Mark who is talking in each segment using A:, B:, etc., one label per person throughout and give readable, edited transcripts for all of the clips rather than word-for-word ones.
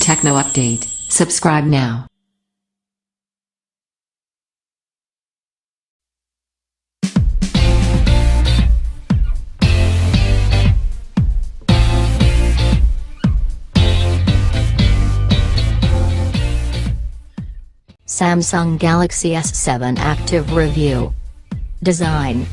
A: Techno update. Subscribe now.
B: Samsung Galaxy S7 Active Review. Design.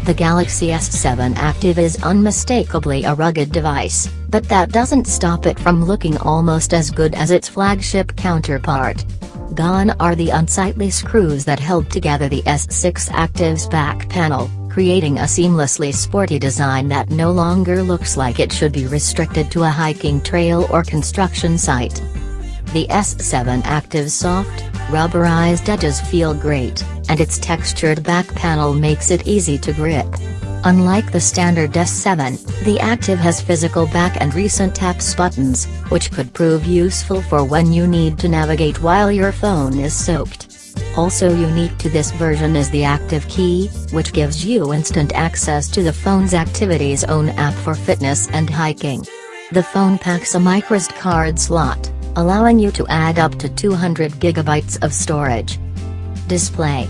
B: The Galaxy S7 Active is unmistakably a rugged device, but that doesn't stop it from looking almost as good as its flagship counterpart. Gone are the unsightly screws that held together the S6 Active's back panel, creating a seamlessly sporty design that no longer looks like it should be restricted to a hiking trail or construction site. The S7 Active's soft, rubberized edges feel great, and its textured back panel makes it easy to grip. Unlike the standard S7, the Active has physical back and recent taps buttons, which could prove useful for when you need to navigate while your phone is soaked. Also unique to this version is the Active Key, which gives you instant access to the phone's Activity's own app for fitness and hiking. The phone packs a microSD card slot, allowing you to add up to 200 GB of storage. Display.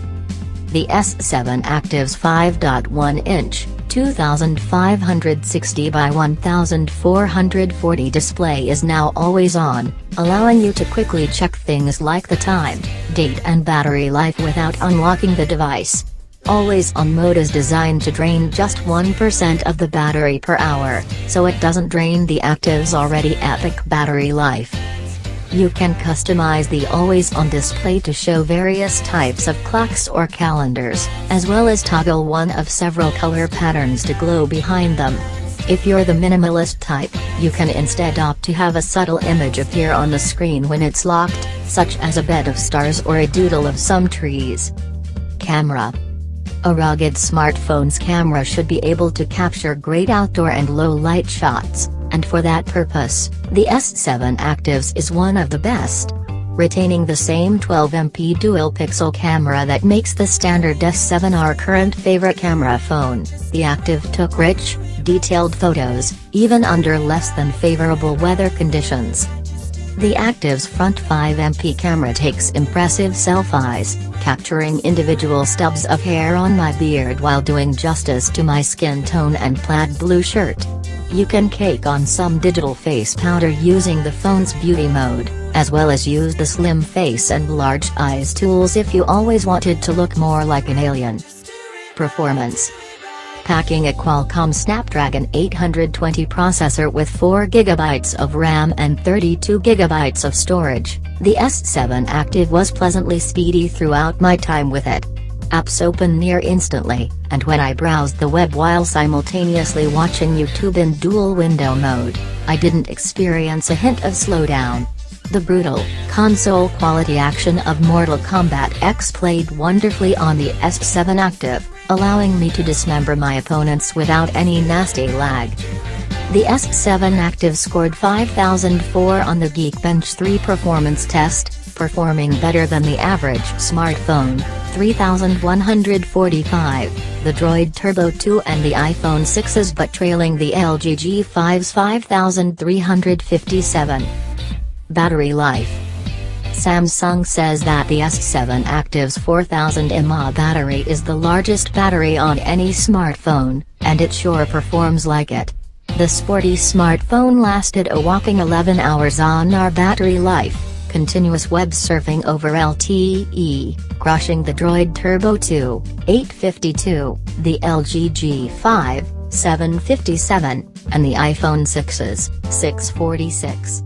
B: The S7 Active's 5.1-inch, 2560 by 1440 display is now always on, allowing you to quickly check things like the time, date and battery life without unlocking the device. Always on mode is designed to drain just 1% of the battery per hour, so it doesn't drain the Active's already epic battery life. You can customize the always-on display to show various types of clocks or calendars, as well as toggle one of several color patterns to glow behind them. If you're the minimalist type, you can instead opt to have a subtle image appear on the screen when it's locked, such as a bed of stars or a doodle of some trees. Camera. A rugged smartphone's camera should be able to capture great outdoor and low-light shots, and for that purpose, the S7 Active's is one of the best. Retaining the same 12MP dual-pixel camera that makes the standard S7 our current favorite camera phone, the Active took rich, detailed photos, even under less than favorable weather conditions. The Active's front 5MP camera takes impressive selfies, capturing individual stubs of hair on my beard while doing justice to my skin tone and plaid blue shirt. You can cake on some digital face powder using the phone's beauty mode, as well as use the slim face and large eyes tools if you always wanted to look more like an alien. Performance. Packing a Qualcomm Snapdragon 820 processor with 4 GB of RAM and 32 GB of storage, the S7 Active was pleasantly speedy throughout my time with it. Apps open near instantly, and when I browsed the web while simultaneously watching YouTube in dual window mode, I didn't experience a hint of slowdown. The brutal, console-quality action of Mortal Kombat X played wonderfully on the S7 Active, allowing me to dismember my opponents without any nasty lag. The S7 Active scored 5004 on the Geekbench 3 performance test, performing better than the average smartphone, 3145, the Droid Turbo 2 and the iPhone 6's, but trailing the LG G5's 5357. Battery life. Samsung says that the S7 Active's 4000 mAh battery is the largest battery on any smartphone, and it sure performs like it. The sporty smartphone lasted a whopping 11 hours on our battery life, continuous web surfing over LTE, crushing the Droid Turbo 2, 852, the LG G5, 757, and the iPhone 6's, 646.